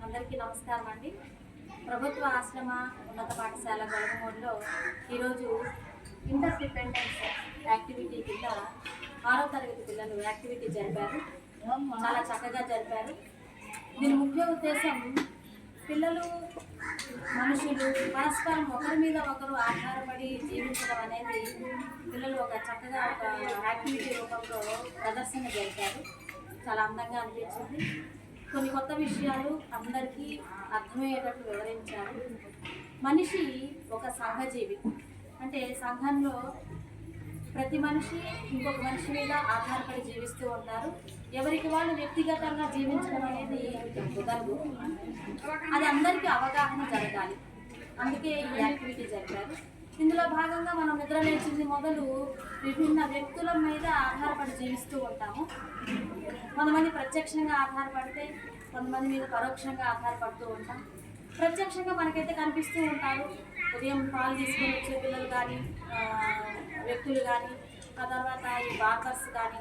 అందరికీ నమస్కారం అండి. ప్రభుత్వ ఆశ్రమ ఉన్నత పాఠశాల గొలగమూడిలో ఈరోజు ఇంటర్ డిపెండెన్స్ యాక్టివిటీ కింద 6వ తరగతి పిల్లలు యాక్టివిటీ జరిపారు. చాలా చక్కగా జరిపారు. దీని ముఖ్య ఉద్దేశం పిల్లలు మనుషులు పరస్పరం ఒకరి మీద ఒకరు ఆధారపడి జీవించడం అనేది పిల్లలు ఒక చక్కగా ఒక యాక్టివిటీ రూపంలో ప్రదర్శన జరిపారు. చాలా అందంగా అనిపించింది. కొన్ని కొత్త విషయాలు అందరికీ అర్థమయ్యేటట్టు వివరించారు. మనిషి ఒక సంఘజీవి, అంటే సంఘంలో ప్రతి మనిషి ఇంకొక మనిషి మీద ఆధారపడి జీవిస్తూ ఉంటారు. ఎవరికి వాళ్ళు వ్యక్తిగతంగా జీవించడం అనేది కుదరదు. అది అందరికీ అవగాహన జరగాలి. అందుకే ఈ యాక్టివిటీ జరిపారు. ఇందులో భాగంగా మనం నిద్ర లేచింది మొదలు విభిన్న వ్యక్తుల మీద ఆధారపడి జీవిస్తూ ఉంటాము. కొంతమంది ప్రత్యక్షంగా ఆధారపడితే కొంతమంది మీద పరోక్షంగా ఆధారపడుతూ ఉంటాం. ప్రత్యక్షంగా మనకైతే కనిపిస్తూ ఉంటారు. ఉదయం పాలు తీసుకొని వచ్చే పిల్లలు కానీ, వ్యక్తులు కానీ, ఆ తర్వాత ఈ బార్బర్స్ కానీ,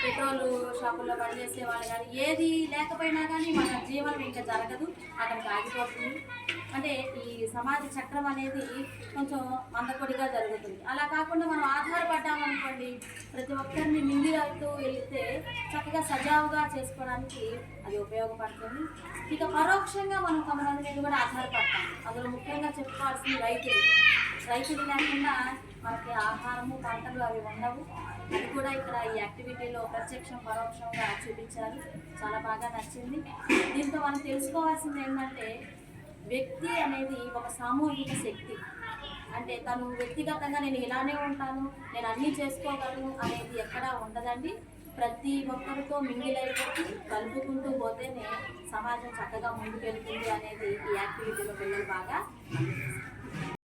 పెట్రోల్ షాపుల్లో పనిచేసే వాళ్ళు కానీ, ఏది లేకపోయినా కానీ మన జీవనం ఇంకా జరగదు, అక్కడికి ఆగిపోతుంది. అంటే ఈ సమాజ చక్రం అనేది కొంచెం మందకొడిగా జరుగుతుంది. అలా కాకుండా మనం ఆధారపడ్డామనుకోండి, ప్రతి ఒక్కరిని మింగిలవుతూ వెళితే చక్కగా సజావుగా చేసుకోవడానికి అది ఉపయోగపడుతుంది. ఇక పరోక్షంగా మనం కొంతమంది మీద కూడా ఆధారపడతాం. అందులో ముఖ్యంగా చెప్పుకోవాల్సింది రైతులు లేకుండా మనకి ఆహారము పంటలు అవి ఉండవు. అది కూడా ఇక్కడ ఈ యాక్టివిటీలో ప్రత్యక్షం పరోక్షంగా చూపించారు. చాలా బాగా నచ్చింది. దీంతో మనం తెలుసుకోవాల్సింది ఏంటంటే వ్యక్తి అనేది ఒక సామూహిక శక్తి. అంటే తను వ్యక్తిగతంగా నేను ఇలానే ఉంటాను, నేను అన్నీ చేసుకోగలను అనేది ఎక్కడా ఉండదండి. ప్రతి ఒక్కరితో మింగిలైపోయి కలుపుకుంటూ పోతేనే సమాజం చక్కగా ముందుకెళ్తుంది అనేది ఈ యాక్టివిటీలో పిల్లలు బాగా